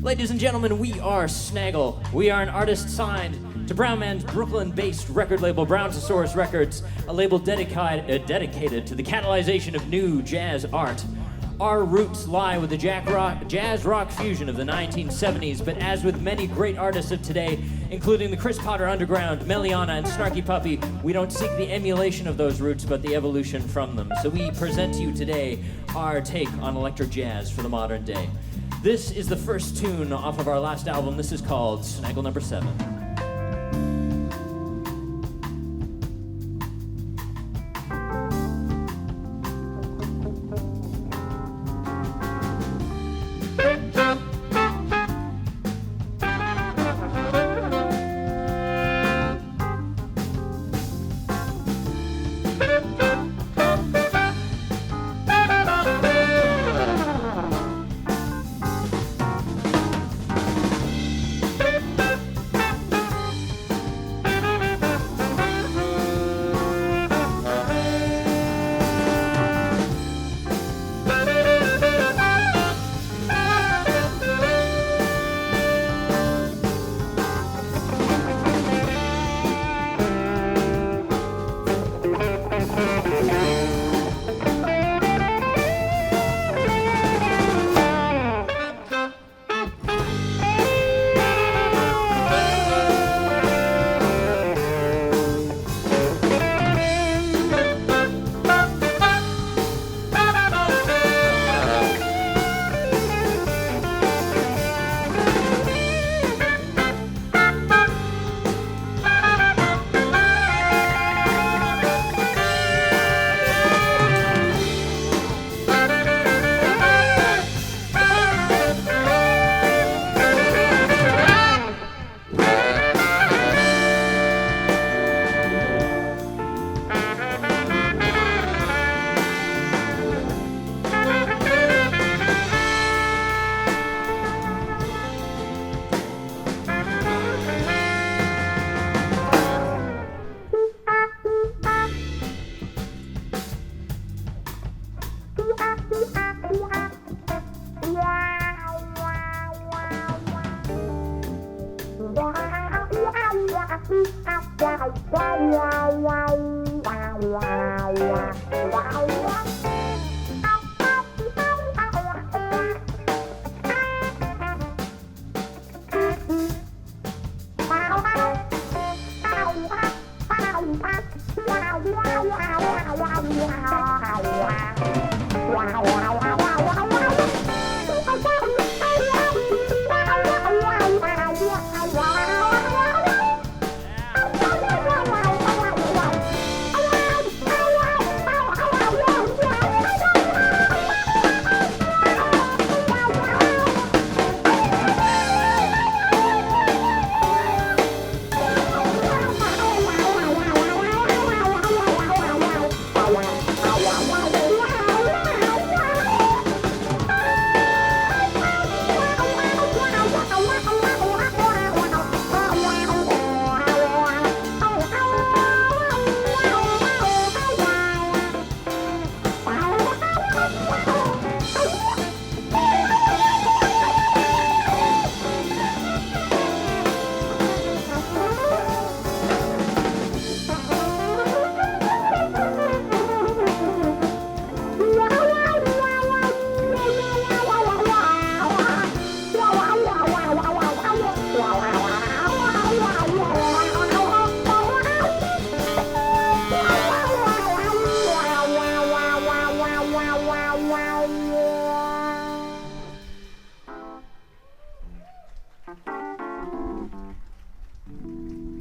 Ladies and gentlemen, we are Snaggle. We are an artist signed to Brownman's Brooklyn-based record label, Browntosaurus Records, a label dedicated to the catalyzation of new jazz art. Our roots lie with the jazz rock fusion of the 1970s, but as with many great artists of today, including the Chris Potter Underground, Meliana, and Snarky Puppy, we don't seek the emulation of those roots, but the evolution from them. So we present to you today our take on electric jazz for the modern day. This is the first tune off of our last album. This is called Snaggle Number 7.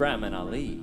Brownman Ali.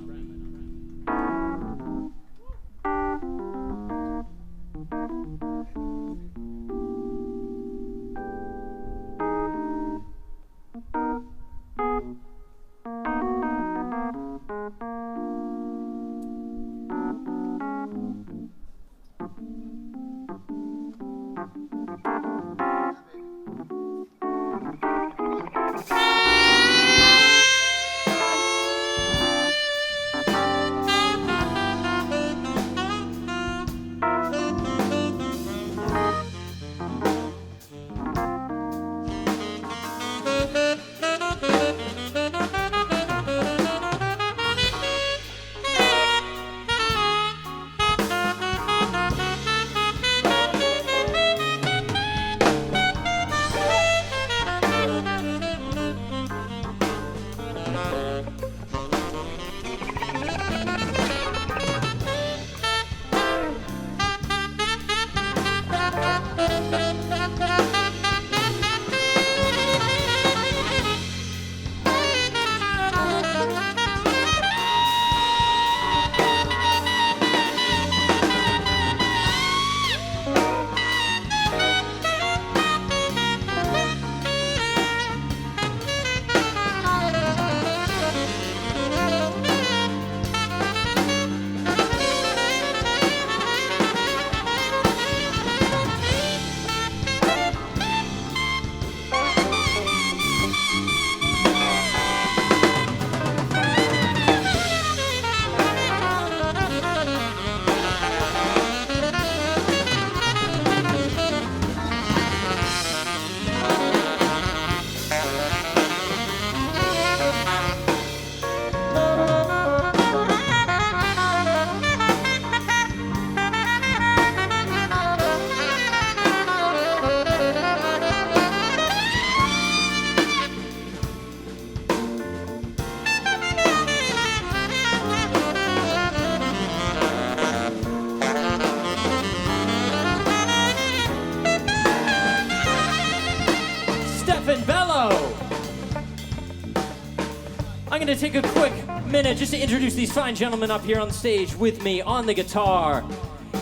I'm going to take a quick minute just to introduce these fine gentlemen up here on stage with me on the guitar.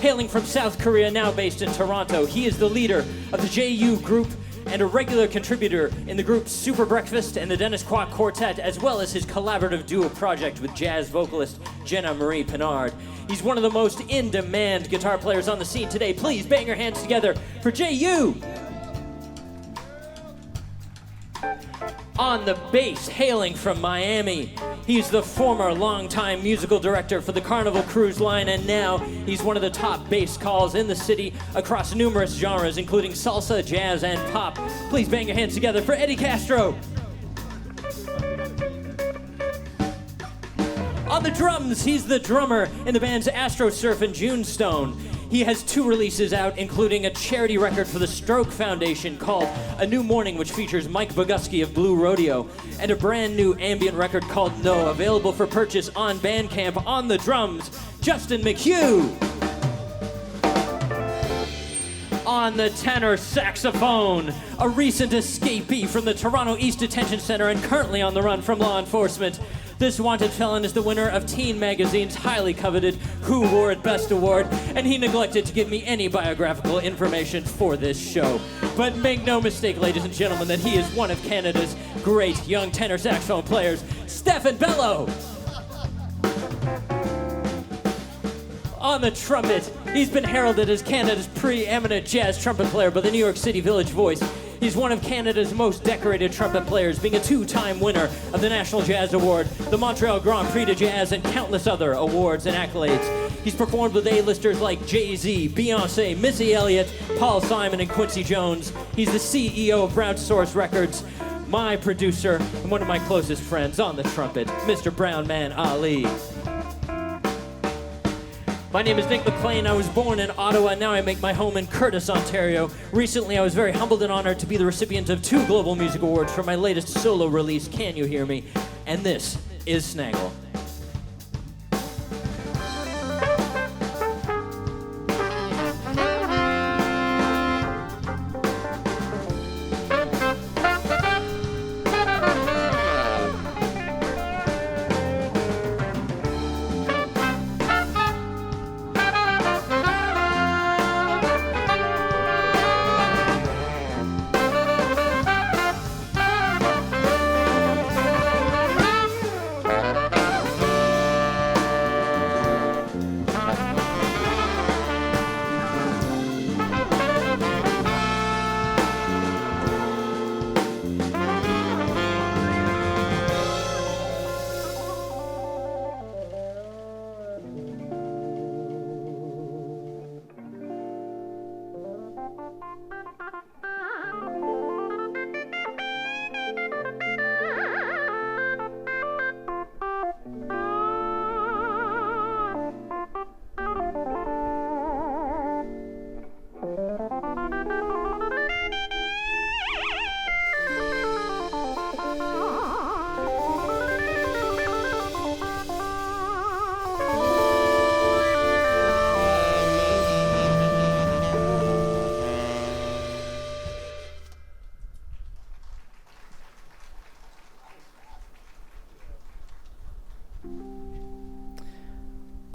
Hailing from South Korea, now based in Toronto, he is the leader of the JU group and a regular contributor in the group Super Breakfast and the Dennis Kwok Quartet, as well as his collaborative duo project with jazz vocalist Jenna Marie Pinard. He's one of the most in-demand guitar players on the scene today. Please bang your hands together for JU. On the bass, hailing from Miami, he's the former longtime musical director for the Carnival Cruise Line, and now he's one of the top bass calls in the city across numerous genres, including salsa, jazz, and pop. Please bang your hands together for Eddie Castro. On the drums, he's the drummer in the bands Astro Surf and Junestone. He has 2 releases out, including a charity record for the Stroke Foundation called A New Morning, which features Mike Boguski of Blue Rodeo, and a brand new ambient record called No, available for purchase on Bandcamp. On the drums, Justin McHugh. On the tenor saxophone, a recent escapee from the Toronto East Detention Center and currently on the run from law enforcement. This wanted felon is the winner of Teen Magazine's highly coveted Who Wore It Best award, and he neglected to give me any biographical information for this show. But make no mistake, ladies and gentlemen, that he is one of Canada's great young tenor saxophone players, Stephen Bello. On the trumpet, he's been heralded as Canada's preeminent jazz trumpet player by the New York City Village Voice. He's one of Canada's most decorated trumpet players, being a 2-time winner of the National Jazz Award, the Montreal Grand Prix de Jazz, and countless other awards and accolades. He's performed with A-listers like Jay-Z, Beyonce, Missy Elliott, Paul Simon, and Quincy Jones. He's the CEO of Brownman Records, my producer, and one of my closest friends on the trumpet, Mr. Brownman Ali. My name is Nick McLean. I was born in Ottawa. Now I make my home in Curtis, Ontario. Recently, I was very humbled and honored to be the recipient of 2 Global Music Awards for my latest solo release, Can You Hear Me? And this is Snaggle.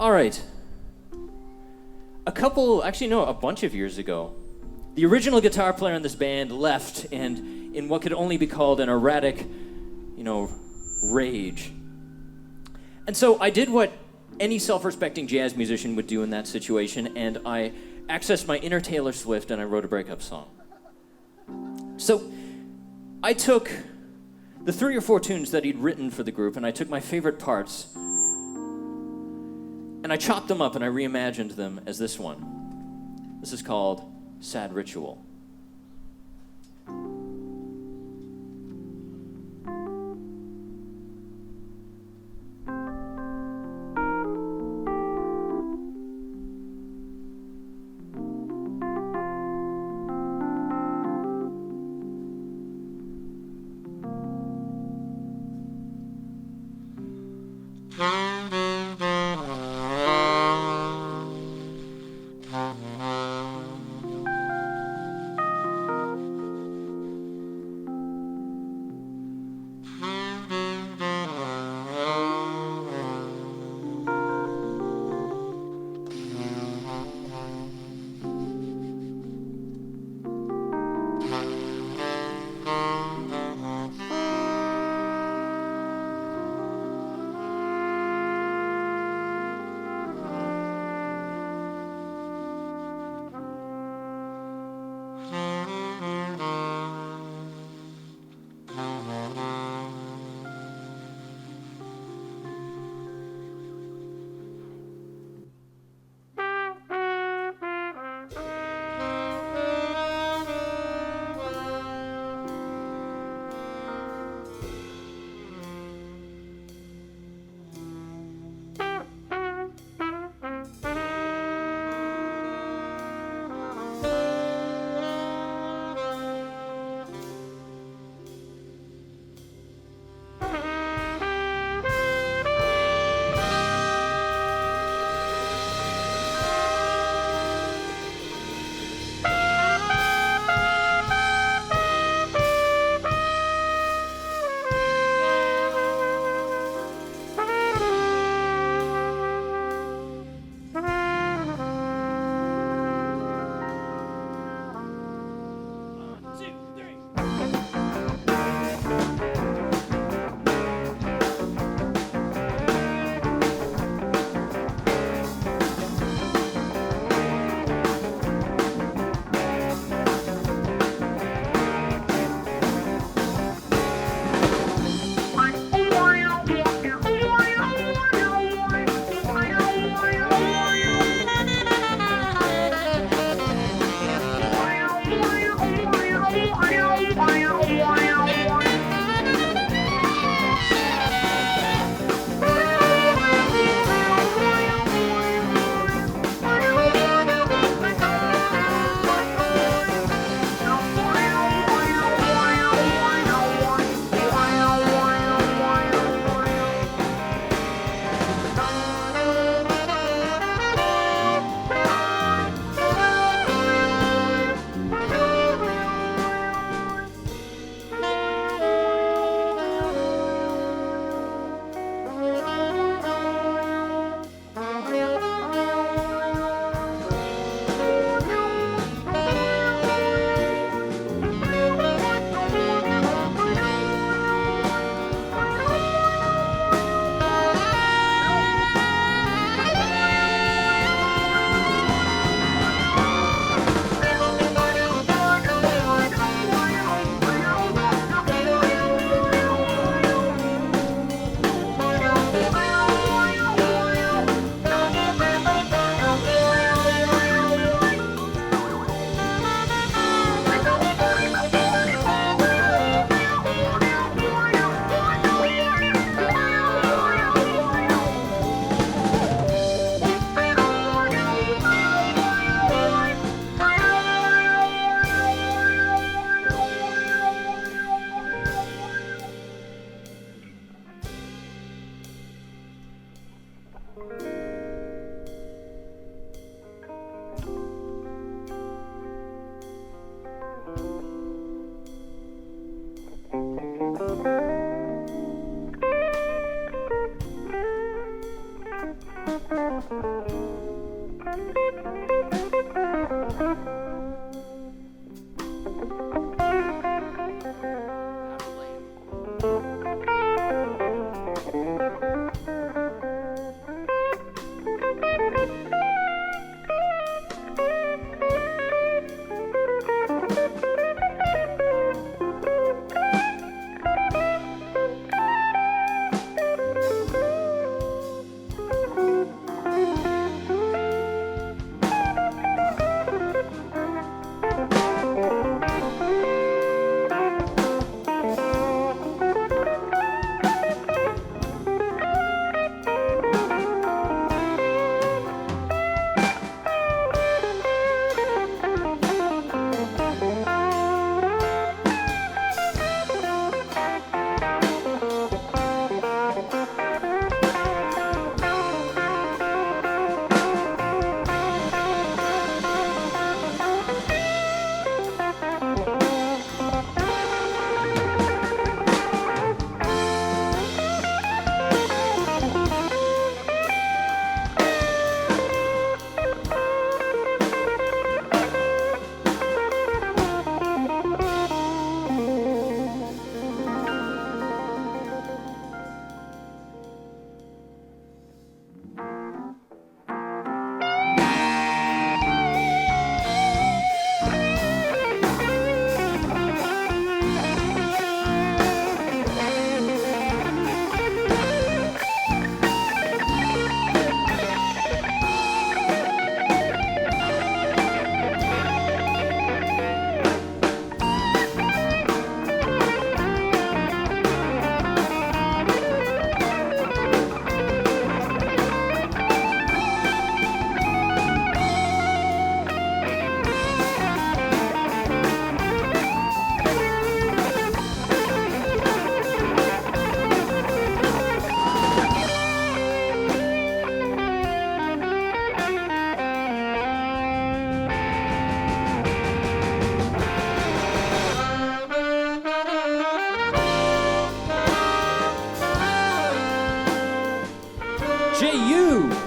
All right. A bunch of years ago, the original guitar player in this band left, and in what could only be called an erratic, rage. And so I did what any self-respecting jazz musician would do in that situation, and I accessed my inner Taylor Swift and I wrote a breakup song. So I took the 3 or 4 tunes that he'd written for the group, and I took my favorite parts, and I chopped them up and I reimagined them as this one. This is called Sad Ritual. J.U.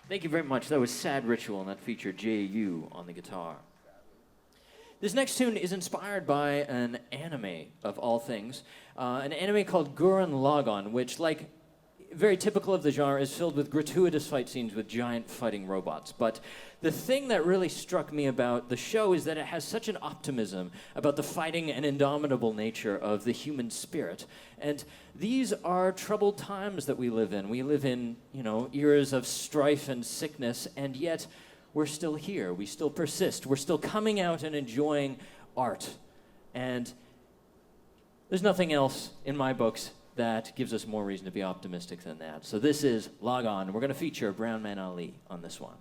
Thank you very much. That was Sad Ritual, and that featured J.U. on the guitar. This next tune is inspired by an anime, of all things. An anime called Gurren Lagann, which, like very typical of the genre, is filled with gratuitous fight scenes with giant fighting robots. But the thing that really struck me about the show is that it has such an optimism about the fighting and indomitable nature of the human spirit. And these are troubled times that we live in. We live in, eras of strife and sickness, and yet we're still here. We still persist. We're still coming out and enjoying art. And there's nothing else in my books that gives us more reason to be optimistic than that. So this is Lagann. We're going to feature Brownman Ali on this one.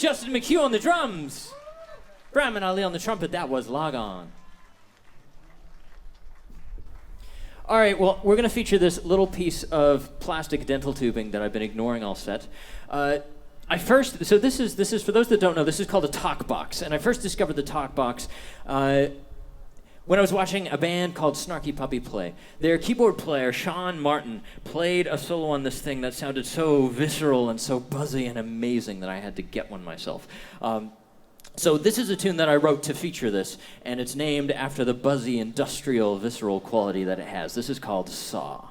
Justin McHugh on the drums. Brownman Ali on the trumpet. That was Log On. All right, well, we're going to feature this little piece of plastic dental tubing that I've been ignoring all set. So this is for those that don't know, this is called a talk box, and I first discovered the talk box when I was watching a band called Snarky Puppy play. Their keyboard player, Sean Martin, played a solo on this thing that sounded so visceral and so buzzy and amazing that I had to get one myself. So this is a tune that I wrote to feature this, and it's named after the buzzy, industrial, visceral quality that it has. This is called Saw.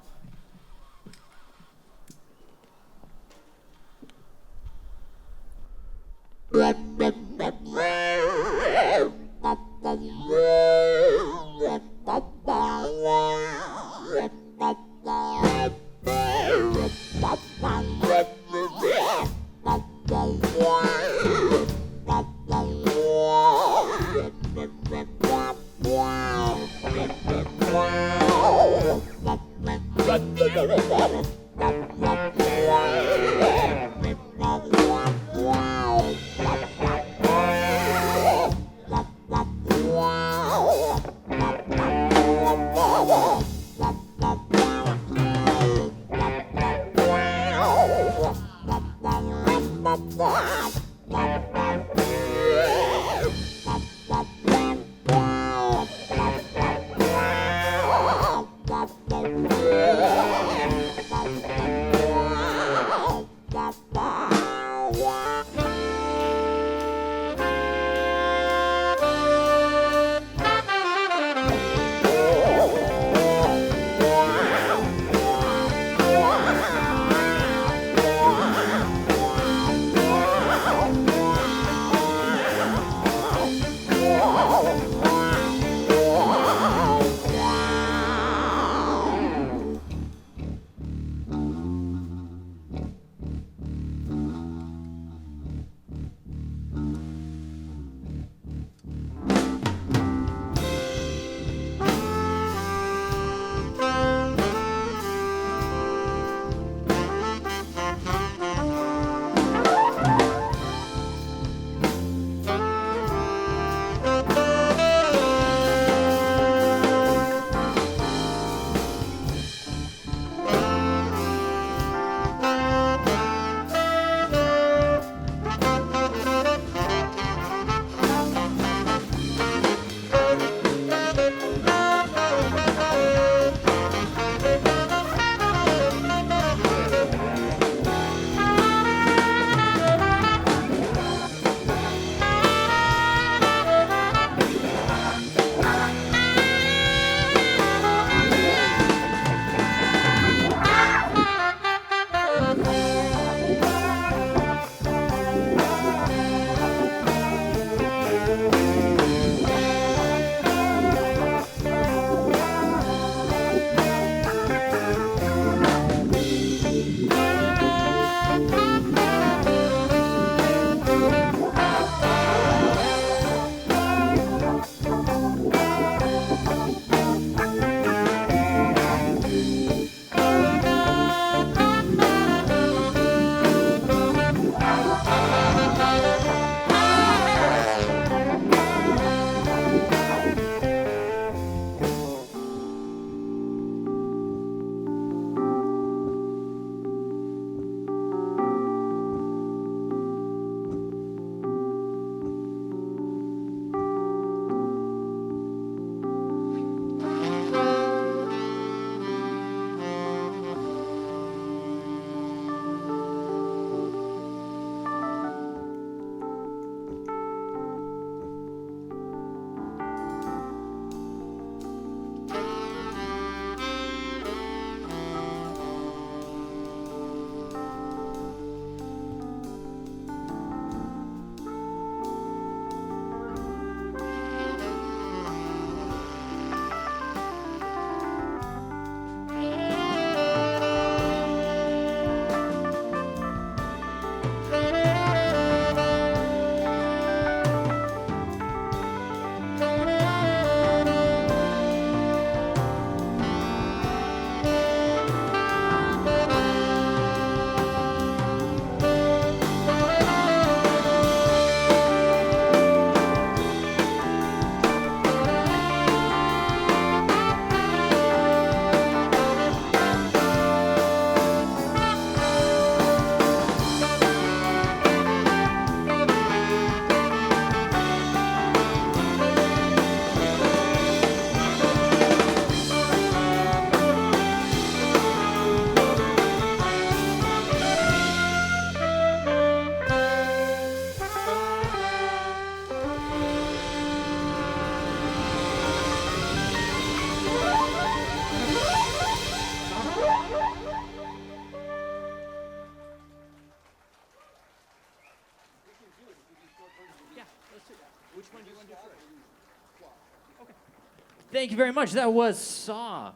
Thank you very much. That was Saw.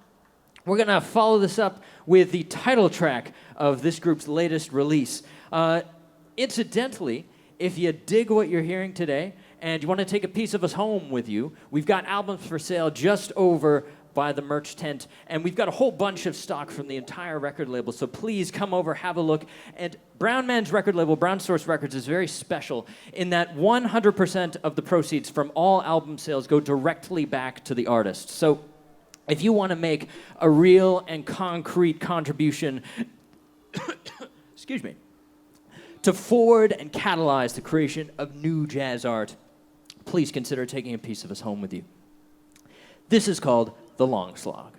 We're going to follow this up with the title track of this group's latest release. Incidentally, if you dig what you're hearing today and you want to take a piece of us home with you, we've got albums for sale just over by the merch tent, and we've got a whole bunch of stock from the entire record label, so please come over, have a look. And Brownman's record label, Brown Source Records, is very special in that 100% of the proceeds from all album sales go directly back to the artist. So if you want to make a real and concrete contribution excuse me, to forward and catalyze the creation of new jazz art, please consider taking a piece of us home with you. This is called The Long Slog.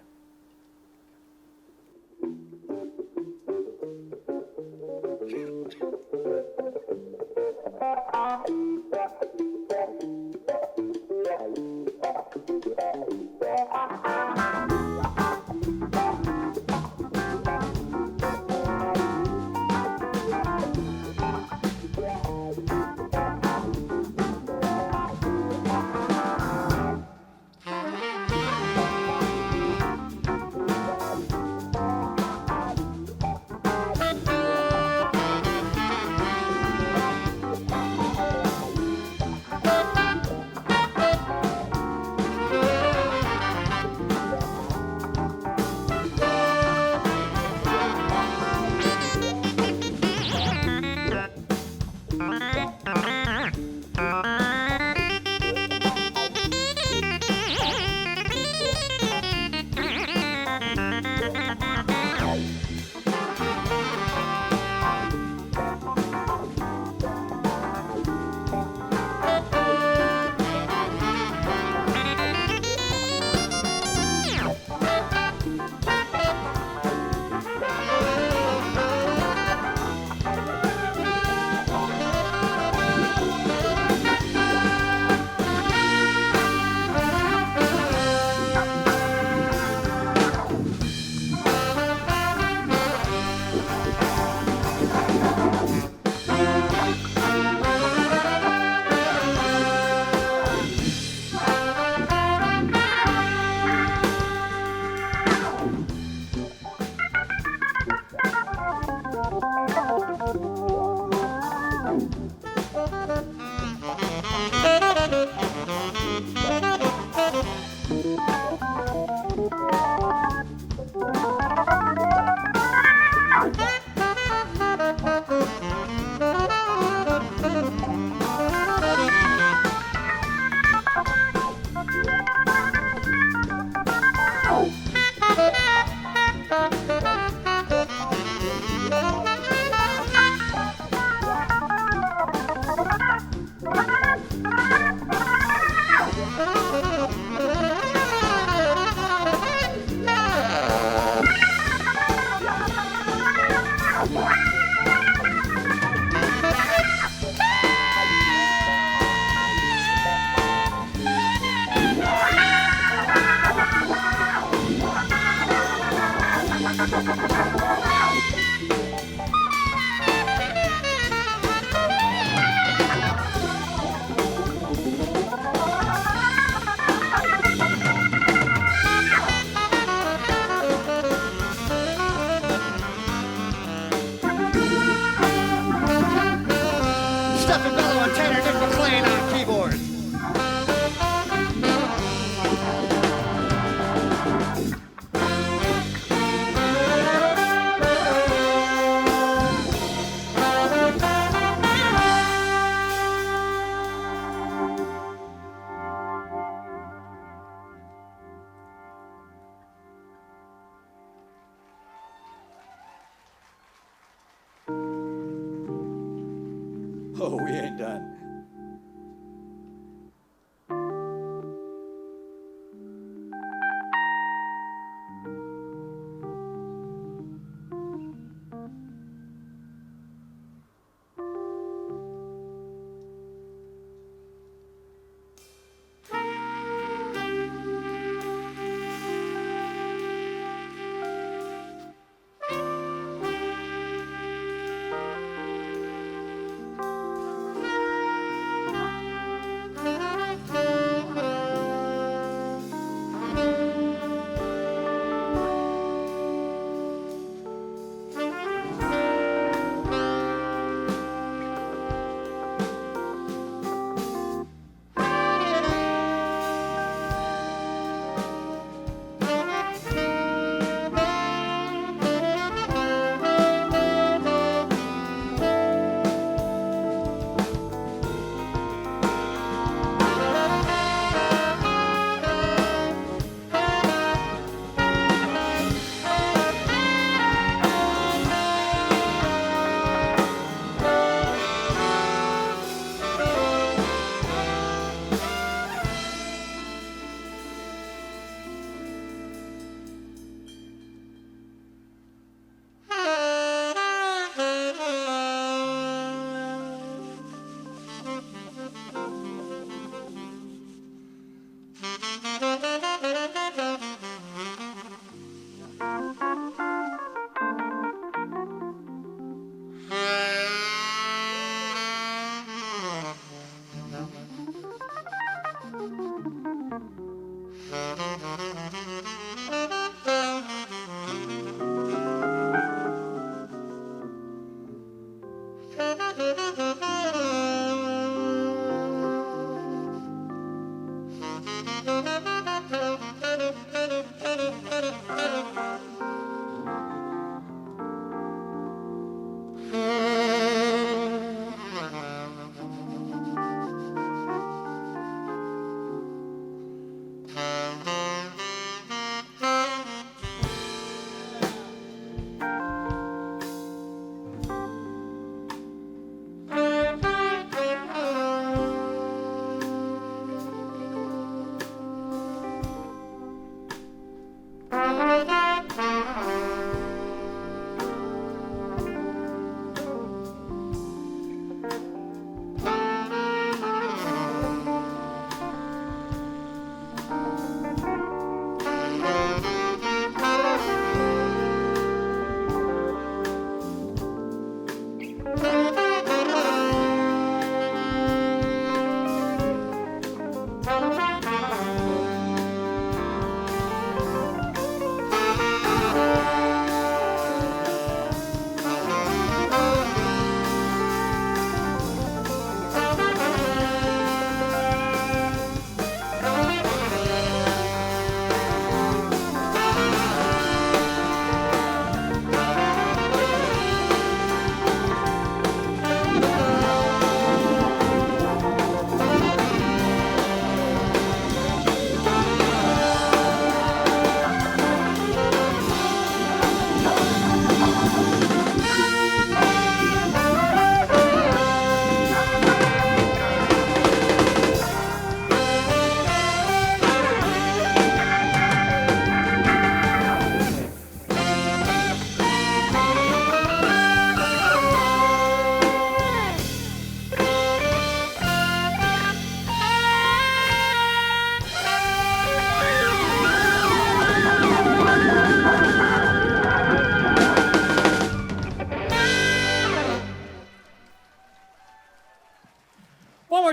Oh, we ain't done.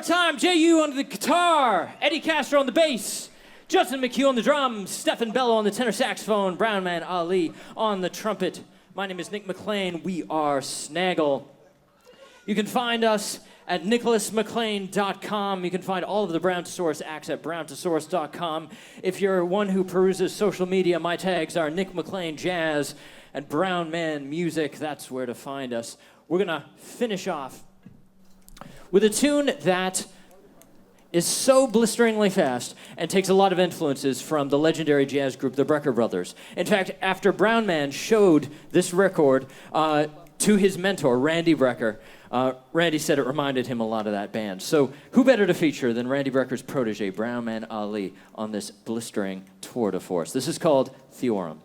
more time, J.U. on the guitar, Eddie Castro on the bass, Justin McHugh on the drums, Stephen Bello on the tenor saxophone, Brownman Ali on the trumpet. My name is Nick McLean. We are Snaggle. You can find us at nicholasmclean.com. You can find all of the Browntosaurus acts at browntosaurus.com. If you're one who peruses social media, my tags are Nick McLean Jazz and Brown Man Music. That's where to find us. We're going to finish off with a tune that is so blisteringly fast and takes a lot of influences from the legendary jazz group, the Brecker Brothers. In fact, after Brown Man showed this record to his mentor, Randy Brecker, Randy said it reminded him a lot of that band. So who better to feature than Randy Brecker's protege, Brownman Ali, on this blistering tour de force? This is called Theorem.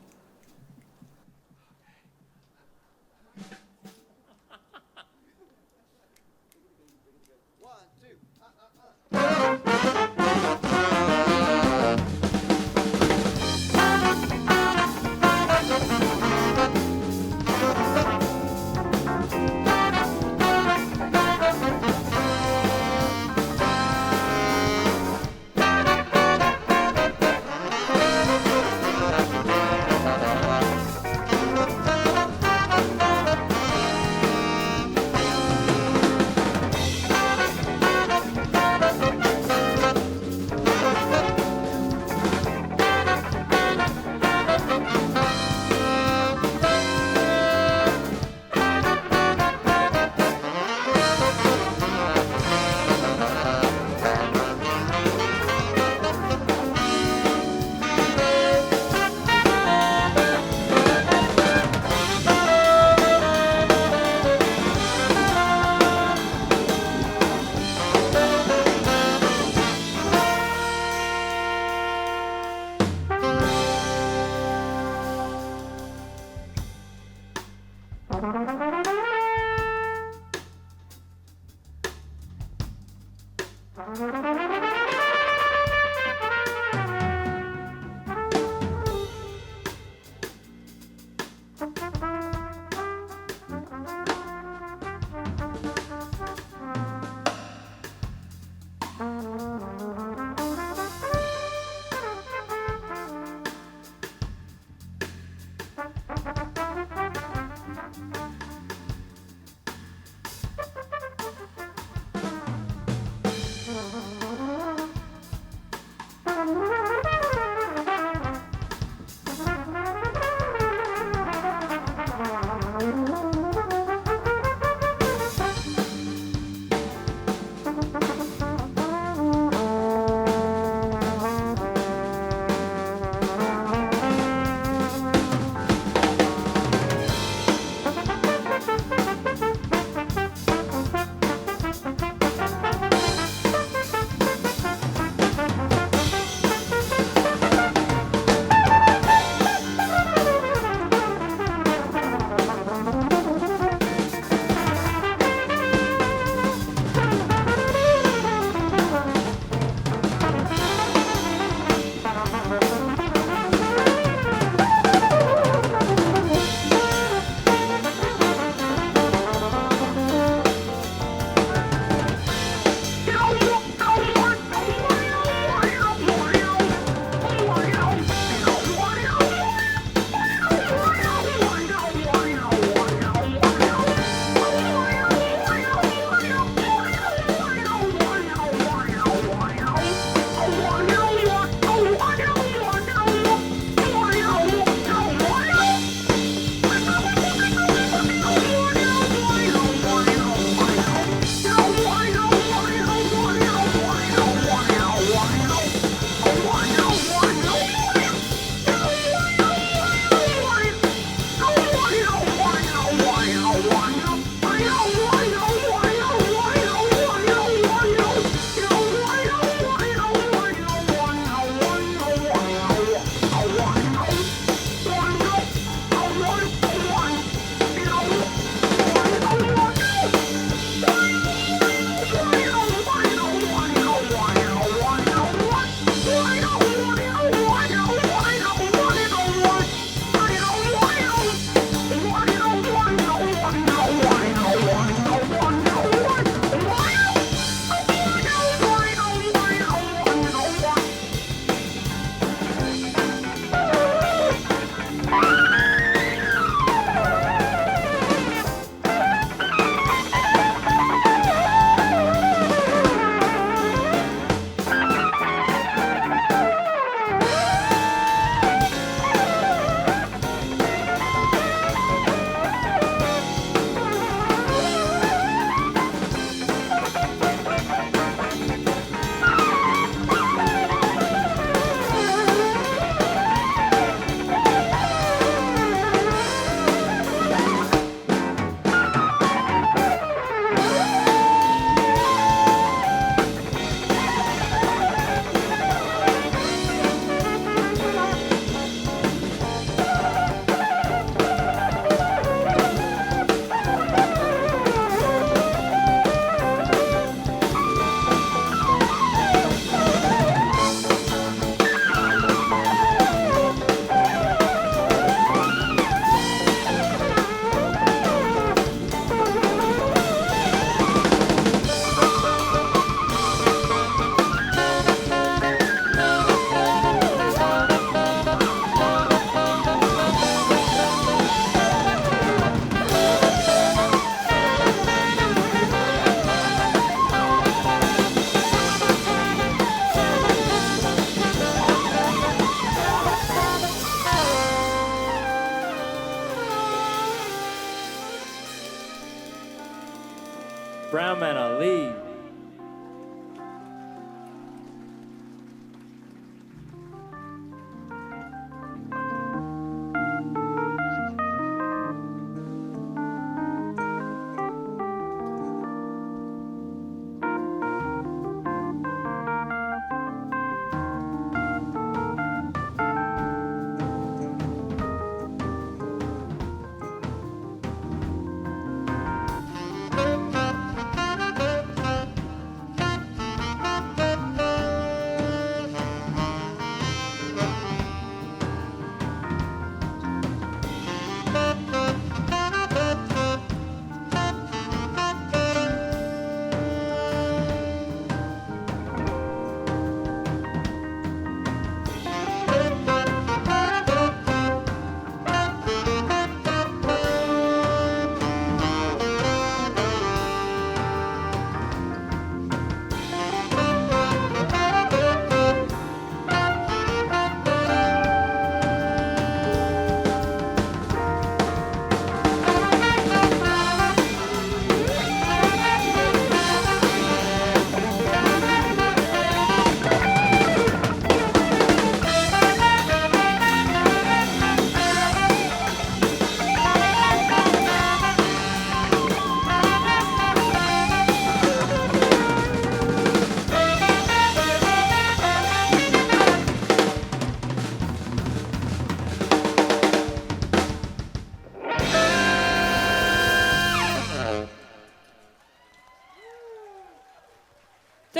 Brownman Ali.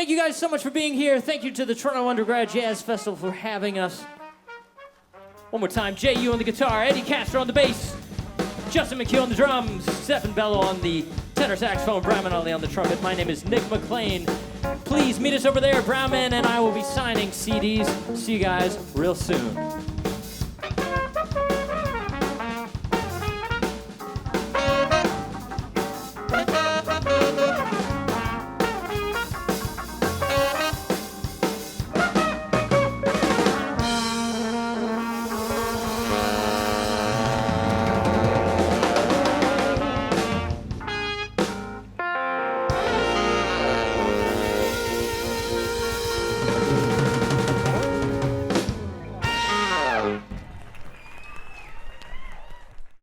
Thank you guys so much for being here. Thank you to the Toronto Undergrad Jazz Festival for having us. One more time, J.U. on the guitar, Eddie Castro on the bass, Justin McHugh on the drums, Stephen Bello on the tenor saxophone, Brownman Ali on the trumpet. My name is Nick McLean. Please meet us over there. Brownman and I will be signing CDs. See you guys real soon.